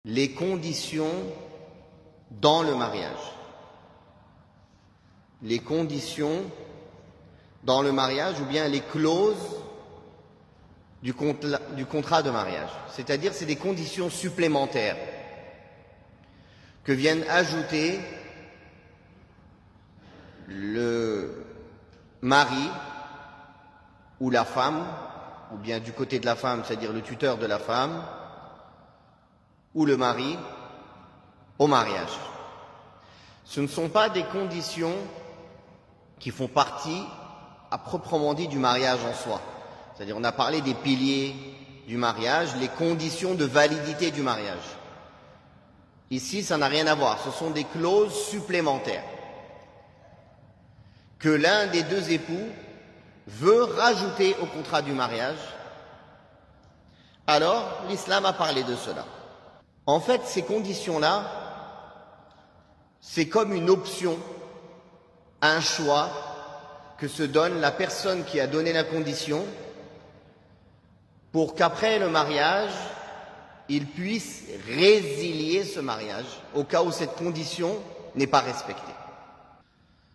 Les conditions dans le mariage. Les conditions dans le mariage ou bien les clauses du contrat de mariage. C'est-à-dire, c'est des conditions supplémentaires que viennent ajouter le mari ou la femme, ou bien du côté de la femme, c'est-à-dire le tuteur de la femme, ou le mari au mariage. Ce ne sont pas des conditions qui font partie, à proprement dit, du mariage en soi. C'est-à-dire, on a parlé des piliers du mariage, les conditions de validité du mariage. Ici, ça n'a rien à voir. Ce sont des clauses supplémentaires que l'un des deux époux veut rajouter au contrat du mariage. Alors, l'islam a parlé de cela. En fait, ces conditions-là, c'est comme une option, un choix que se donne la personne qui a donné la condition pour qu'après le mariage, il puisse résilier ce mariage au cas où cette condition n'est pas respectée.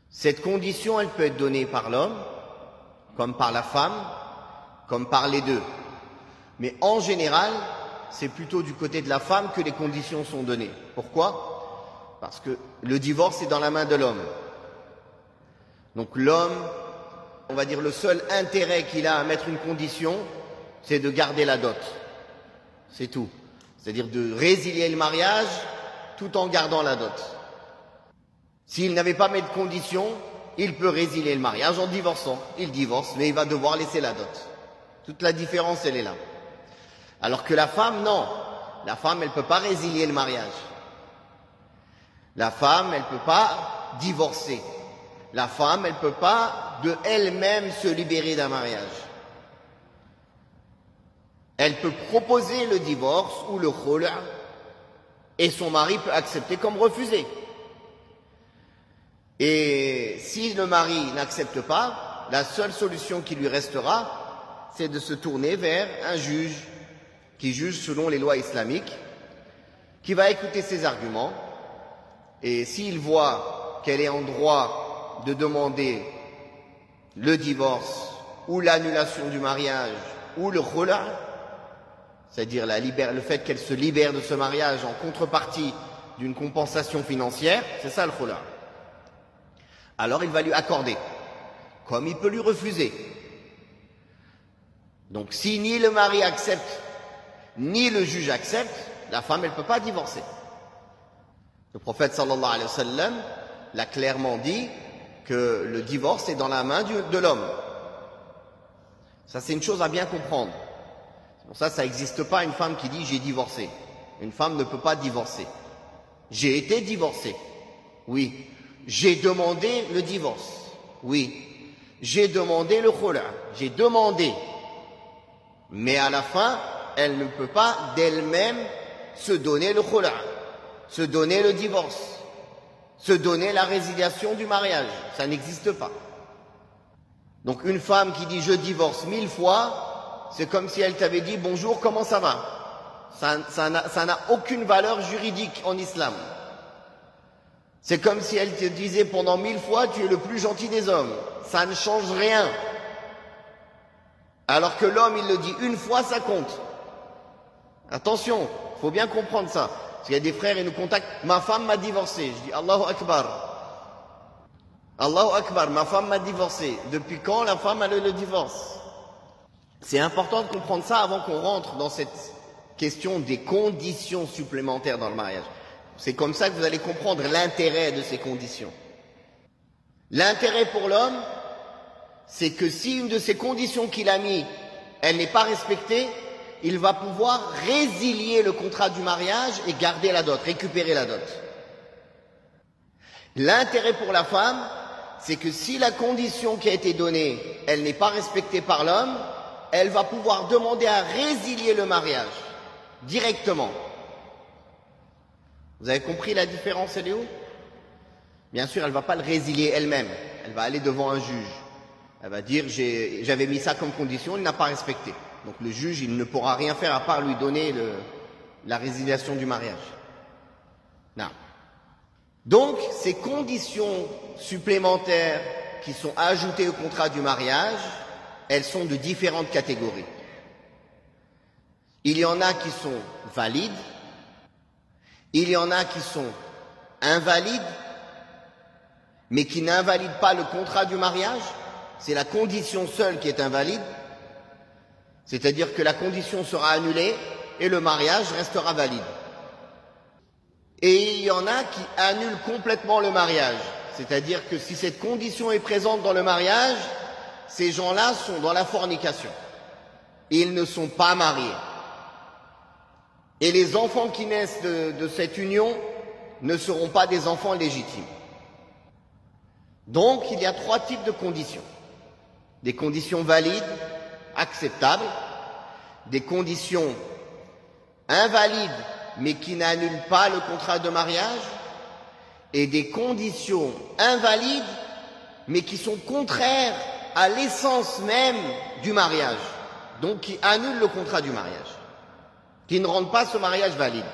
Cette condition, elle peut être donnée par l'homme, comme par la femme, comme par les deux. Mais en général, c'est plutôt du côté de la femme que les conditions sont données. Pourquoi ? Parce que le divorce est dans la main de l'homme. Donc l'homme, on va dire le seul intérêt qu'il a à mettre une condition, c'est de garder la dot. C'est tout. C'est-à-dire de résilier le mariage tout en gardant la dot. S'il n'avait pas mis de condition, il peut résilier le mariage en divorçant. Il divorce, mais il va devoir laisser la dot. Toute la différence, elle est là. Alors que la femme, non. La femme, elle ne peut pas résilier le mariage. La femme, elle ne peut pas divorcer. La femme, elle ne peut pas de elle-même se libérer d'un mariage. Elle peut proposer le divorce ou le khul' et son mari peut accepter comme refuser. Et si le mari n'accepte pas, la seule solution qui lui restera, c'est de se tourner vers un juge qui juge selon les lois islamiques, qui va écouter ses arguments, et s'il voit qu'elle est en droit de demander le divorce ou l'annulation du mariage ou le khul', c'est-à-dire le fait qu'elle se libère de ce mariage en contrepartie d'une compensation financière, c'est ça le khul'. Alors il va lui accorder, comme il peut lui refuser. Donc si ni le mari accepte, ni le juge accepte, la femme, elle ne peut pas divorcer. Le prophète sallallahu alayhi wa sallam l'a clairement dit que le divorce est dans la main de l'homme. Ça, c'est une chose à bien comprendre. C'est pour ça n'existe pas une femme qui dit « j'ai divorcé ». Une femme ne peut pas divorcer. J'ai été divorcé. Oui. J'ai demandé le divorce. Oui. J'ai demandé le khul'. J'ai demandé. Mais à la fin, elle ne peut pas d'elle-même se donner le khul', se donner le divorce, se donner la résiliation du mariage. Ça n'existe pas. Donc une femme qui dit « je divorce 1000 fois », c'est comme si elle t'avait dit « bonjour, comment ça va ?» Ça n'a aucune valeur juridique en islam. C'est comme si elle te disait pendant 1000 fois « tu es le plus gentil des hommes ». Ça ne change rien. Alors que l'homme, il le dit une fois, ça compte. Attention, il faut bien comprendre ça. Parce qu'il y a des frères, ils nous contactent « ma femme m'a divorcé ». Je dis « Allahu Akbar ». Allahu Akbar, ma femme m'a divorcé. Depuis quand la femme a le divorce? C'est important de comprendre ça avant qu'on rentre dans cette question des conditions supplémentaires dans le mariage. C'est comme ça que vous allez comprendre l'intérêt de ces conditions. L'intérêt pour l'homme, c'est que si une de ces conditions qu'il a mis, elle n'est pas respectée, il va pouvoir résilier le contrat du mariage et garder la dot, récupérer la dot. L'intérêt pour la femme, c'est que si la condition qui a été donnée, elle n'est pas respectée par l'homme, elle va pouvoir demander à résilier le mariage directement. Vous avez compris la différence, elle est où? Bien sûr, elle ne va pas le résilier elle-même. Elle va aller devant un juge. Elle va dire, j'avais mis ça comme condition, il n'a pas respecté. Donc le juge, il ne pourra rien faire à part lui donner la résiliation du mariage. Non. Donc, ces conditions supplémentaires qui sont ajoutées au contrat du mariage, elles sont de différentes catégories. Il y en a qui sont valides, il y en a qui sont invalides, mais qui n'invalident pas le contrat du mariage. C'est la condition seule qui est invalide, c'est-à-dire que la condition sera annulée et le mariage restera valide. Et il y en a qui annulent complètement le mariage, c'est-à-dire que si cette condition est présente dans le mariage, ces gens-là sont dans la fornication. Ils ne sont pas mariés. Et les enfants qui naissent de cette union ne seront pas des enfants légitimes. Donc, il y a 3 types de conditions. Des conditions valides, acceptables, des conditions invalides, mais qui n'annulent pas le contrat de mariage, et des conditions invalides, mais qui sont contraires à l'essence même du mariage, donc qui annulent le contrat du mariage, qui ne rendent pas ce mariage valide.